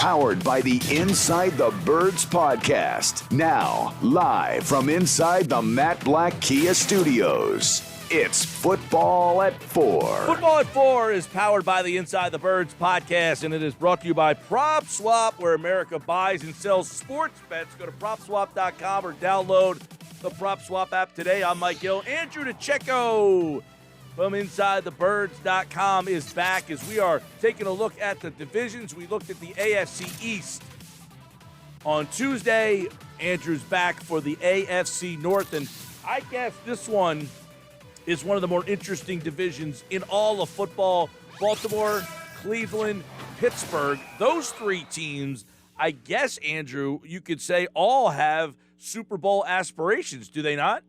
Powered by the Inside the Birds podcast. Now, live from inside the Matt Black Kia Studios. It's Football at 4. Football at 4 is powered by the Inside the Birds podcast, and it is brought to you by PropSwap, where America buys and sells sports bets. Go to PropSwap.com or download the PropSwap app today. I'm Mike Gill. Andrew DiCecco from InsideTheBirds.com is back as we are taking a look at the divisions. We looked at the AFC East on Tuesday. Andrew's back for the AFC North, and I guess this one is one of the more interesting divisions in all of football. Baltimore, Cleveland, Pittsburgh, those three teams, I guess, Andrew, you could say all have Super Bowl aspirations, do they not?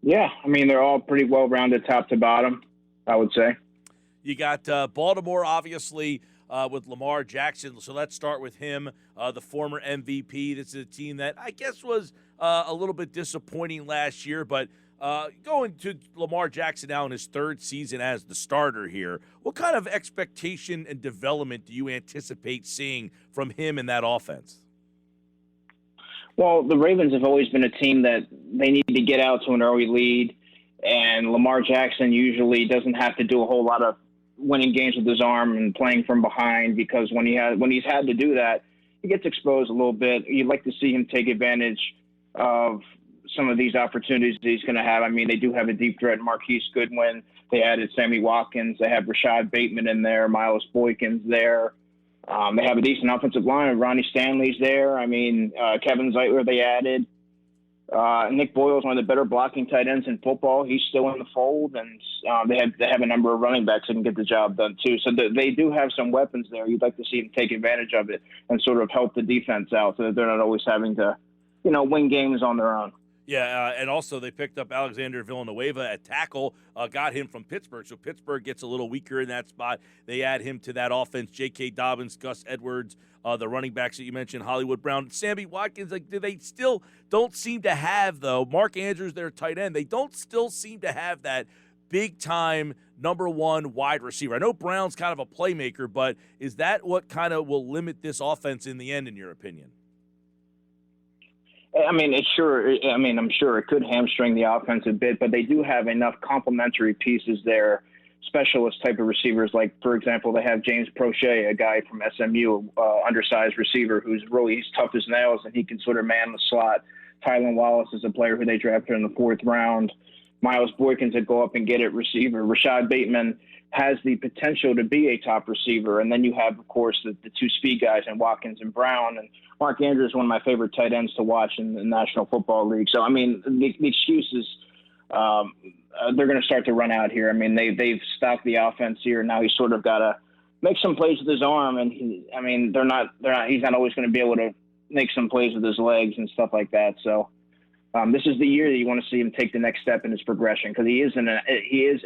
Yeah, I mean, they're all pretty well-rounded top to bottom, I would say. You got Baltimore, obviously, with Lamar Jackson. So let's start with him, the former MVP. This is a team that I guess was a little bit disappointing last year, but going to Lamar Jackson now in his third season as the starter here, what kind of expectation and development do you anticipate seeing from him in that offense? Well, the Ravens have always been a team that they need to get out to an early lead, and Lamar Jackson usually doesn't have to do a whole lot of winning games with his arm and playing from behind, because when he's had to do that, he gets exposed a little bit. You'd like to see him take advantage of some of these opportunities that he's going to have. I mean, they do have a deep threat, Marquise Goodwin. They added Sammy Watkins. They have Rashad Bateman in there, Miles Boykins there. They have a decent offensive line. Ronnie Stanley's there. I mean, Kevin Zeitler they added. Nick Boyle's one of the better blocking tight ends in football. He's still in the fold, and they have a number of running backs that can get the job done too. So they do have some weapons there. You'd like to see them take advantage of it and sort of help the defense out, so that they're not always having to, win games on their own. Yeah, and also they picked up Alexander Villanueva at tackle, got him from Pittsburgh. So Pittsburgh gets a little weaker in that spot. They add him to that offense. J.K. Dobbins, Gus Edwards, the running backs that you mentioned, Hollywood Brown, Sammy Watkins. Do they still don't seem to have, though, Mark Andrews, their tight end, they don't still seem to have that big-time number one wide receiver. I know Brown's kind of a playmaker, but is that what kind of will limit this offense in the end, in your opinion? I mean, I'm sure it could hamstring the offense a bit, but they do have enough complementary pieces there, specialist type of receivers. Like, for example, they have James Prochet, a guy from SMU, undersized receiver he's tough as nails, and he can sort of man the slot. Tylan Wallace is a player who they drafted in the 4th round. Miles Boykins would go up and get it receiver. Rashad Bateman has the potential to be a top receiver. And then you have, of course, the two speed guys in Watkins and Brown. And Mark Andrews is one of my favorite tight ends to watch in the National Football League. So, I mean, the excuses, they're going to start to run out here. I mean, they've stocked the offense here. Now he's sort of got to make some plays with his arm. And, he's not always going to be able to make some plays with his legs and stuff like that. So this is the year that you want to see him take the next step in his progression, because he is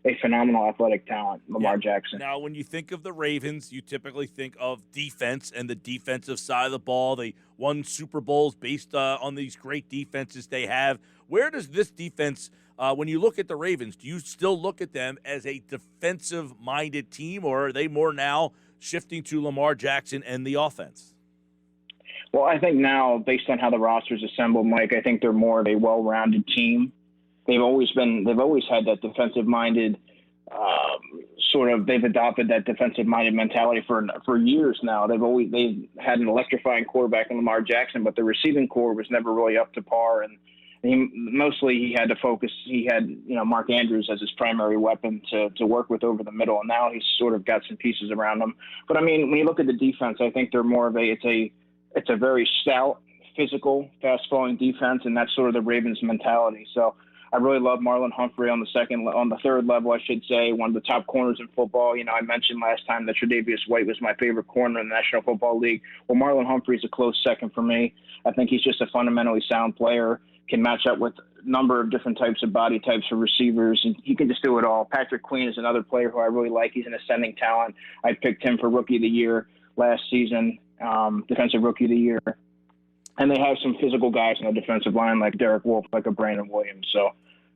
a phenomenal athletic talent, Lamar Jackson. Now, when you think of the Ravens, you typically think of defense and the defensive side of the ball. They won Super Bowls based on these great defenses they have. Where does this defense, when you look at the Ravens, do you still look at them as a defensive-minded team, or are they more now shifting to Lamar Jackson and the offense? Well, I think now, based on how the roster's assembled, Mike, I think they're more of a well-rounded team. They've always had that defensive-minded they've adopted that defensive-minded mentality for years now. They've had an electrifying quarterback in Lamar Jackson, but the receiving core was never really up to par, and he had to focus. He had Mark Andrews as his primary weapon to work with over the middle, and now he's sort of got some pieces around him. But I mean, when you look at the defense, I think they're more of it's a very stout, physical, fast-flowing defense, and that's sort of the Ravens' mentality. So I really love Marlon Humphrey on the third level, I should say, one of the top corners in football. I mentioned last time that Tre'Davious White was my favorite corner in the National Football League. Well, Marlon Humphrey's a close second for me. I think he's just a fundamentally sound player, can match up with a number of different types of body types for receivers, and he can just do it all. Patrick Queen is another player who I really like. He's an ascending talent. I picked him for Rookie of the Year last season, Defensive Rookie of the Year. And they have some physical guys on the defensive line like Derek Wolfe, like a Brandon Williams. So,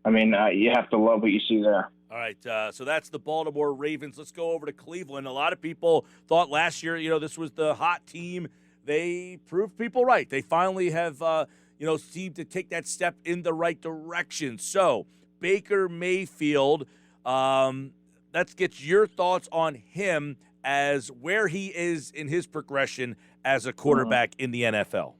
I mean, you have to love what you see there. All right, so that's the Baltimore Ravens. Let's go over to Cleveland. A lot of people thought last year, this was the hot team. They proved people right. They finally have, seemed to take that step in the right direction. So, Baker Mayfield, let's get your thoughts on him as where he is in his progression as a quarterback in the NFL.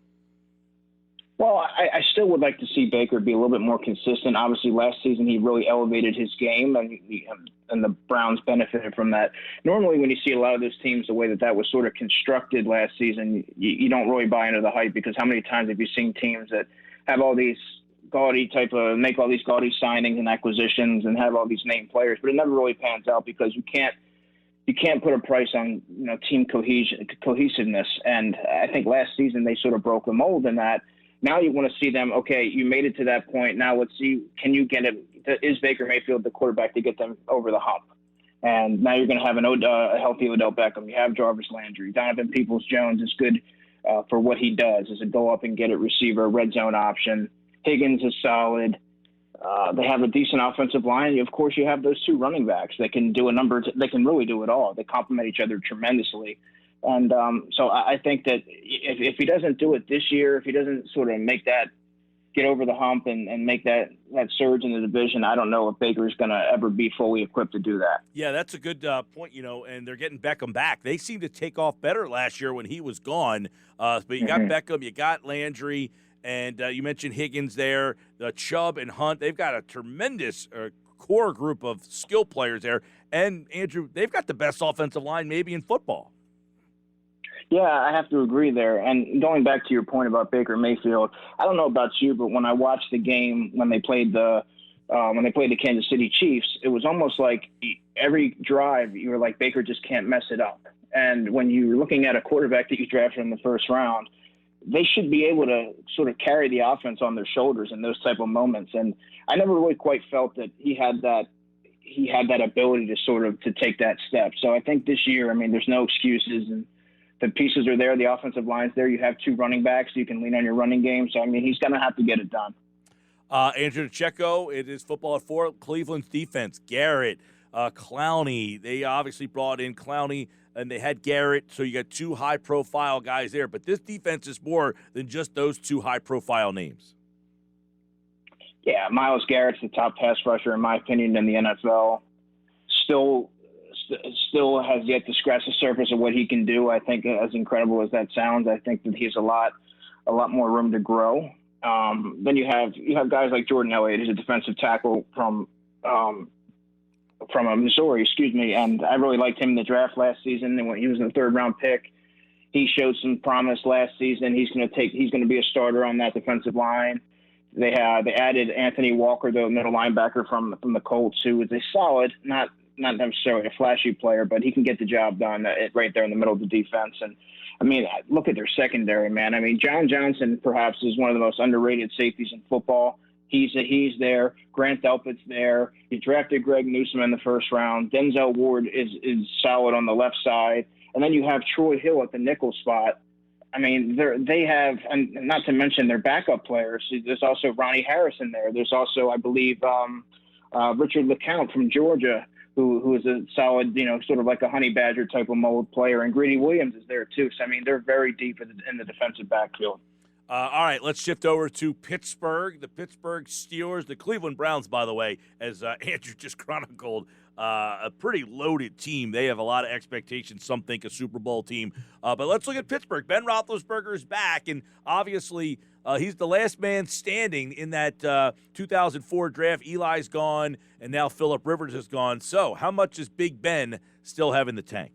Well, I still would like to see Baker be a little bit more consistent. Obviously, last season he really elevated his game, and the Browns benefited from that. Normally, when you see a lot of those teams, the way that was sort of constructed last season, you don't really buy into the hype, because how many times have you seen teams that have all these make all these gaudy signings and acquisitions and have all these named players, but it never really pans out because you can't put a price on team cohesiveness. And I think last season they sort of broke the mold in that. Now you want to see them, okay, you made it to that point. Now let's see, can you get it? Is Baker Mayfield the quarterback to get them over the hump? And now you're going to have a healthy Odell Beckham. You have Jarvis Landry. Donovan Peoples-Jones is good for what he does, is a go up and get it receiver, red zone option. Higgins is solid. They have a decent offensive line. Of course, you have those two running backs that can do they can really do it all. They complement each other tremendously. And so I think that if he doesn't do it this year, if he doesn't sort of get over the hump and make that surge in the division, I don't know if Baker's going to ever be fully equipped to do that. Yeah, that's a good point, and they're getting Beckham back. They seemed to take off better last year when he was gone. But you got Beckham, you got Landry, and you mentioned Higgins there, the Chubb and Hunt. They've got a tremendous core group of skill players there. And, Andrew, they've got the best offensive line maybe in football. Yeah, I have to agree there. And going back to your point about Baker Mayfield, I don't know about you, but when I watched the game when they played the Kansas City Chiefs, it was almost like every drive you were like, Baker just can't mess it up. And when you're looking at a quarterback that you drafted in the first round, they should be able to sort of carry the offense on their shoulders in those type of moments. And I never really quite felt that he had that ability to sort of to take that step. So I think this year, there's no excuses, and the pieces are there. The offensive line's there. You have two running backs. So you can lean on your running game. So, he's going to have to get it done. Andrew DiCecco, it is Football at 4. Cleveland's defense, Garrett, Clowney. They obviously brought in Clowney, and they had Garrett. So you got two high-profile guys there. But this defense is more than just those two high-profile names. Yeah, Myles Garrett's the top pass rusher, in my opinion, in the NFL. Still has yet to scratch the surface of what he can do. I think, as incredible as that sounds, I think that he's a lot more room to grow. Then you have guys like Jordan Elliott, who's a defensive tackle from Missouri, and I really liked him in the draft last season. And when he was in the third-round pick, he showed some promise last season. He's going to be a starter on that defensive line. They added Anthony Walker, the middle linebacker from the Colts, who is a solid, not necessarily a flashy player, but he can get the job done right there in the middle of the defense. And look at their secondary, man. John Johnson perhaps is one of the most underrated safeties in football. He's there. Grant Delpit's there. You drafted Greg Newsome in the first round. Denzel Ward is solid on the left side. And then you have Troy Hill at the nickel spot. They have, and not to mention their backup players. There's also Ronnie Harrison there. There's also, I believe, Richard LeCount from Georgia, who is a solid, sort of like a honey badger type of mold player. And Greedy Williams is there too. So, they're very deep in the defensive backfield. All right, let's shift over to Pittsburgh. The Pittsburgh Steelers, the Cleveland Browns, by the way, as Andrew just chronicled, a pretty loaded team. They have a lot of expectations. Some think a Super Bowl team. But let's look at Pittsburgh. Ben Roethlisberger is back, and obviously he's the last man standing in that 2004 draft. Eli's gone, and now Phillip Rivers is gone. So how much does Big Ben still have in the tank?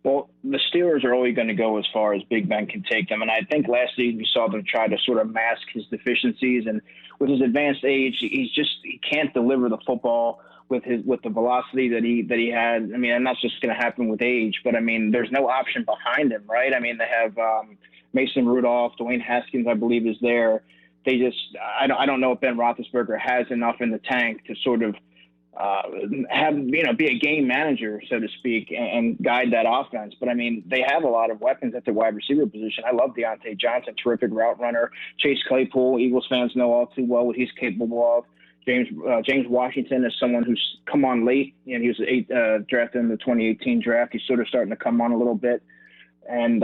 Well, the Steelers are only going to go as far as Big Ben can take them. And I think last season we saw them try to sort of mask his deficiencies. And with his advanced age, he can't deliver the football with the velocity that he had. And that's just going to happen with age. But, there's no option behind him, right? They have Mason Rudolph, Dwayne Haskins, I believe, is there. I don't know if Ben Roethlisberger has enough in the tank to sort of be a game manager, so to speak, and guide that offense. But they have a lot of weapons at the wide receiver position. I love Deontay Johnson, terrific route runner. Chase Claypool, Eagles fans know all too well what he's capable of. James Washington is someone who's come on late, and he was drafted in the 2018 draft. He's sort of starting to come on a little bit. And,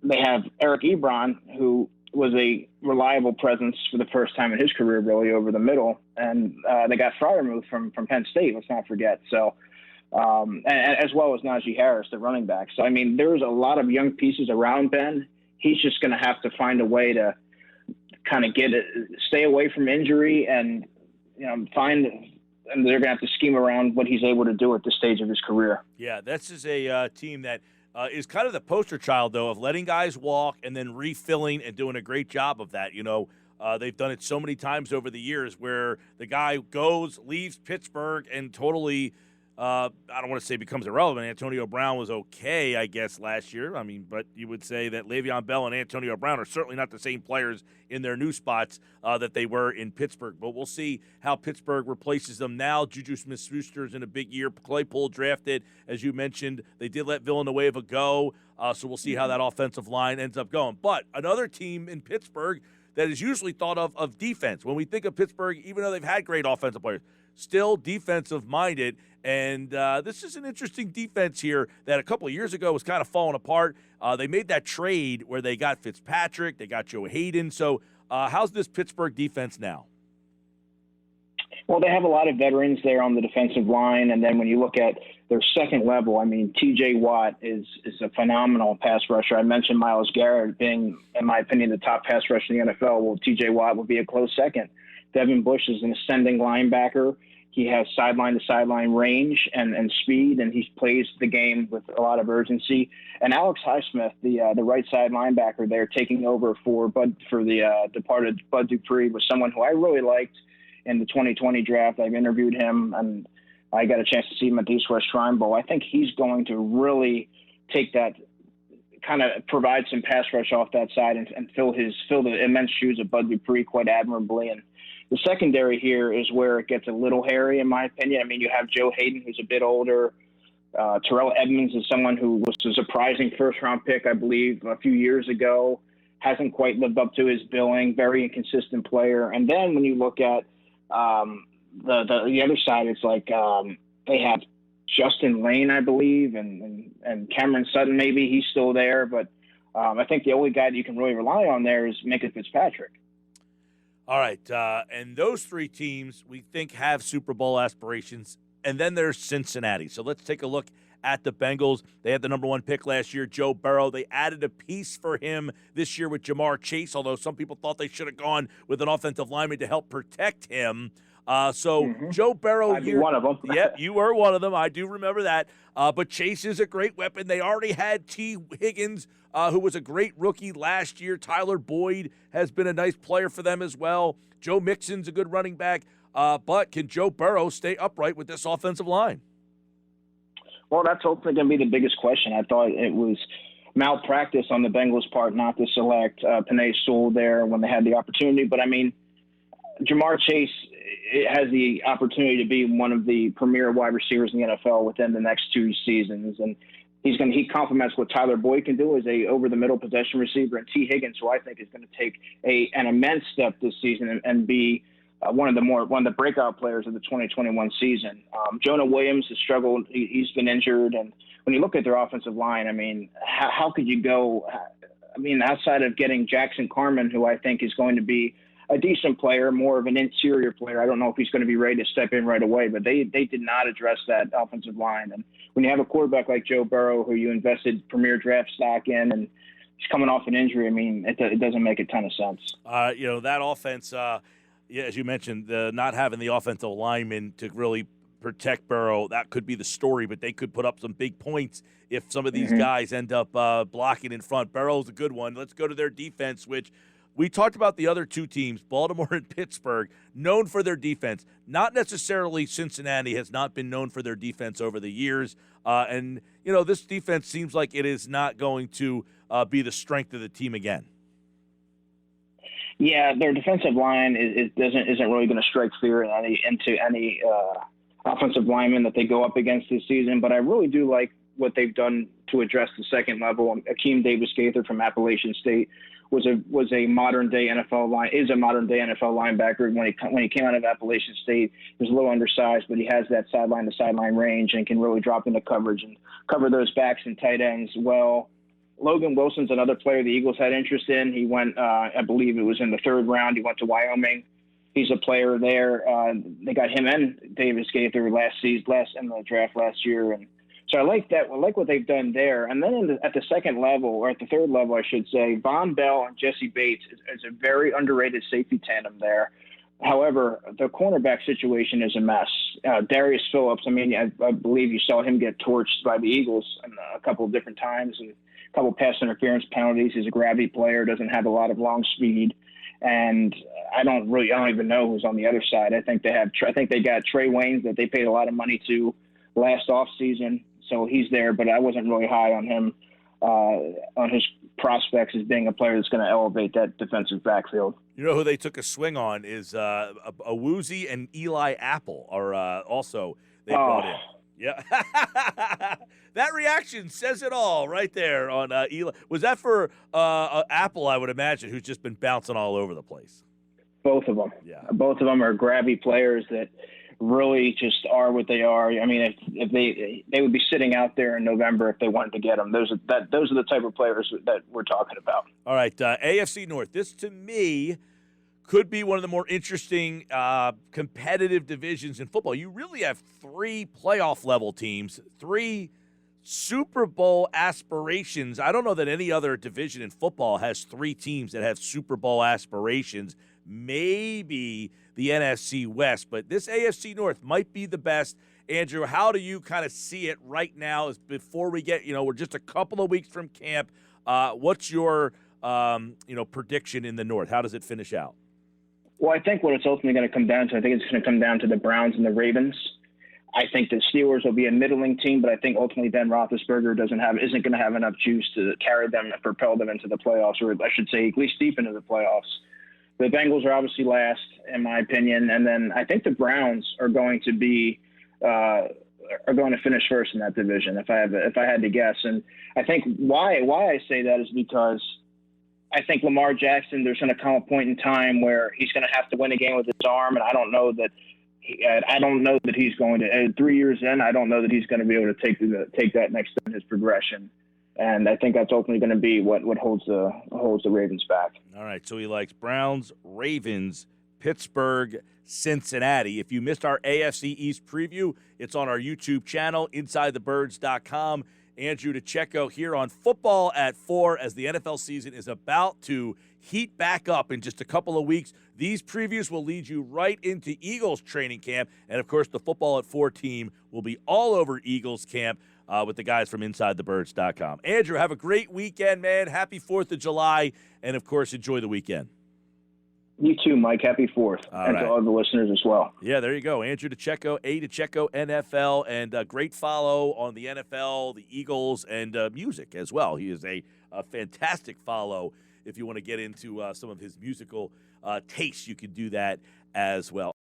they have Eric Ebron, who was a reliable presence for the first time in his career, really, over the middle. And they got Freiermuth from Penn State, let's not forget. So, and as well as Najee Harris, the running back. So, there's a lot of young pieces around Ben. He's just going to have to find a way to kind of stay away from injury and, and they're going to have to scheme around what he's able to do at this stage of his career. Yeah, this is a team that is kind of the poster child, though, of letting guys walk and then refilling and doing a great job of that. They've done it so many times over the years where the guy leaves Pittsburgh and totally I don't want to say becomes irrelevant. Antonio Brown was okay, I guess, last year. But you would say that Le'Veon Bell and Antonio Brown are certainly not the same players in their new spots that they were in Pittsburgh. But we'll see how Pittsburgh replaces them now. Juju Smith-Schuster's in a big year. Claypool drafted, as you mentioned. They did let Villanueva go, so we'll see how that offensive line ends up going. But another team in Pittsburgh that is usually thought of defense. When we think of Pittsburgh, even though they've had great offensive players, still defensive-minded. And this is an interesting defense here that a couple of years ago was kind of falling apart. They made that trade where they got Fitzpatrick, they got Joe Hayden. So how's this Pittsburgh defense now? Well, they have a lot of veterans there on the defensive line. And then when you look at their second level, T.J. Watt is a phenomenal pass rusher. I mentioned Myles Garrett being, in my opinion, the top pass rusher in the NFL. Well, T.J. Watt will be a close second. Devin Bush is an ascending linebacker. He has sideline-to-sideline range and speed, and he plays the game with a lot of urgency. And Alex Highsmith, the right side linebacker there, taking over for the departed Bud Dupree, was someone who I really liked in the 2020 draft. I've interviewed him, and I got a chance to see him at the East West Shrine Bowl. I think he's going to really take that, kind of provide some pass rush off that side and fill the immense shoes of Bud Dupree quite admirably. And the secondary here is where it gets a little hairy, in my opinion. You have Joe Hayden, who's a bit older. Terrell Edmonds is someone who was a surprising first-round pick, I believe, a few years ago. Hasn't quite lived up to his billing. Very inconsistent player. And then when you look at the other side, it's like they have Justin Lane, I believe, and Cameron Sutton. Maybe he's still there, but I think the only guy that you can really rely on there is Minkah Fitzpatrick. All right, and those three teams we think have Super Bowl aspirations, and then there's Cincinnati. So let's take a look at the Bengals. They had the number one pick last year, Joe Burrow. They added a piece for him this year with Jamar Chase, although some people thought they should have gone with an offensive lineman to help protect him. Joe Burrow. I'd be one of them. Yep, you were one of them. I do remember that. But Chase is a great weapon. They already had T. Higgins, who was a great rookie last year. Tyler Boyd has been a nice player for them as well. Joe Mixon's a good running back. But can Joe Burrow stay upright with this offensive line? Well, that's hopefully going to be the biggest question. I thought it was malpractice on the Bengals' part not to select Penei Sewell there when they had the opportunity. But, Jamar Chase has the opportunity to be one of the premier wide receivers in the NFL within the next 2 seasons. And he complements what Tyler Boyd can do as a over-the-middle possession receiver. And T. Higgins, who I think is going to take an immense step this season and be one of the breakout players of the 2021 season. Jonah Williams has struggled. He's been injured. And when you look at their offensive line, how could you go? Outside of getting Jackson Carman, who I think is going to be a decent player, more of an interior player. I don't know if he's going to be ready to step in right away, but they did not address that offensive line. And when you have a quarterback like Joe Burrow, who you invested premier draft stock in, and he's coming off an injury, it doesn't make a ton of sense. That offense, as you mentioned, not having the offensive lineman to really protect Burrow, that could be the story, but they could put up some big points if some of these guys end up blocking in front. Burrow's a good one. Let's go to their defense, which we talked about the other two teams, Baltimore and Pittsburgh, known for their defense. Not necessarily Cincinnati has not been known for their defense over the years. This defense seems like it is not going to be the strength of the team again. Yeah, their defensive line isn't really going to strike fear into any offensive lineman that they go up against this season. But I really do like what they've done to address the second level. Akeem Davis-Gaither from Appalachian State is a modern day NFL linebacker. When he came out of Appalachian State, he was a little undersized, but he has that sideline to sideline range and can really drop into coverage and cover those backs and tight ends well. Logan Wilson's another player the Eagles had interest in. He went, I believe it was in the third round. He went to Wyoming. He's a player there. They got him and Davis Gaither in the draft last year, and so I like that. I like what they've done there. And then at the second level, or at the third level, I should say, Von Bell and Jesse Bates is a very underrated safety tandem there. However, the cornerback situation is a mess. Darius Phillips, I believe you saw him get torched by the Eagles a couple of different times and a couple of pass interference penalties. He's a gravity player, doesn't have a lot of long speed. And I don't even know who's on the other side. I think they got Trey Waynes that they paid a lot of money to last offseason. So he's there, but I wasn't really high on him, on his prospects as being a player that's going to elevate that defensive backfield. You know who they took a swing on is Awuzie and Eli Apple are also they brought in. Yeah. That reaction says it all right there on Eli. Was that for Apple, I would imagine, who's just been bouncing all over the place? Both of them. Yeah. Both of them are grabby players that really just are what they are. I mean, if they would be sitting out there in November if they wanted to get them. Those are the type of players that we're talking about. All right, AFC North. This, to me, could be one of the more interesting competitive divisions in football. You really have three playoff-level teams, three Super Bowl aspirations. I don't know that any other division in football has three teams that have Super Bowl aspirations. Maybe the NFC West, but this AFC North might be the best. Andrew, how do you kind of see it right now as before we get, we're just a couple of weeks from camp. What's your, prediction in the North? How does it finish out? Well, I think what it's ultimately going to come down to, I think it's going to come down to the Browns and the Ravens. I think the Steelers will be a middling team, but I think ultimately Ben Roethlisberger isn't going to have enough juice to carry them and propel them into the playoffs, or I should say at least deep into the playoffs. The Bengals are obviously last, in my opinion, and then I think the Browns are going to be finish first in that division. If I had to guess, and I think why I say that is because I think Lamar Jackson, there's going to come a point in time where he's going to have to win a game with his arm, and I don't know that he's going to. 3 years in, I don't know that he's going to be able to take that next step in his progression. And I think that's ultimately going to be what holds the Ravens back. All right, so he likes Browns, Ravens, Pittsburgh, Cincinnati. If you missed our AFC East preview, it's on our YouTube channel, InsideTheBirds.com. Andrew DiCecco here on Football at 4 as the NFL season is about to heat back up in just a couple of weeks. These previews will lead you right into Eagles training camp. And, of course, the Football at 4 team will be all over Eagles camp. With the guys from InsideTheBirds.com. Andrew, have a great weekend, man. Happy 4th of July. And, of course, enjoy the weekend. You too, Mike. Happy 4th. And to all the listeners as well. Yeah, there you go. Andrew DiCecco, DiCecco NFL, and great follow on the NFL, the Eagles, and music as well. He is a fantastic follow. If you want to get into some of his musical tastes, you can do that as well.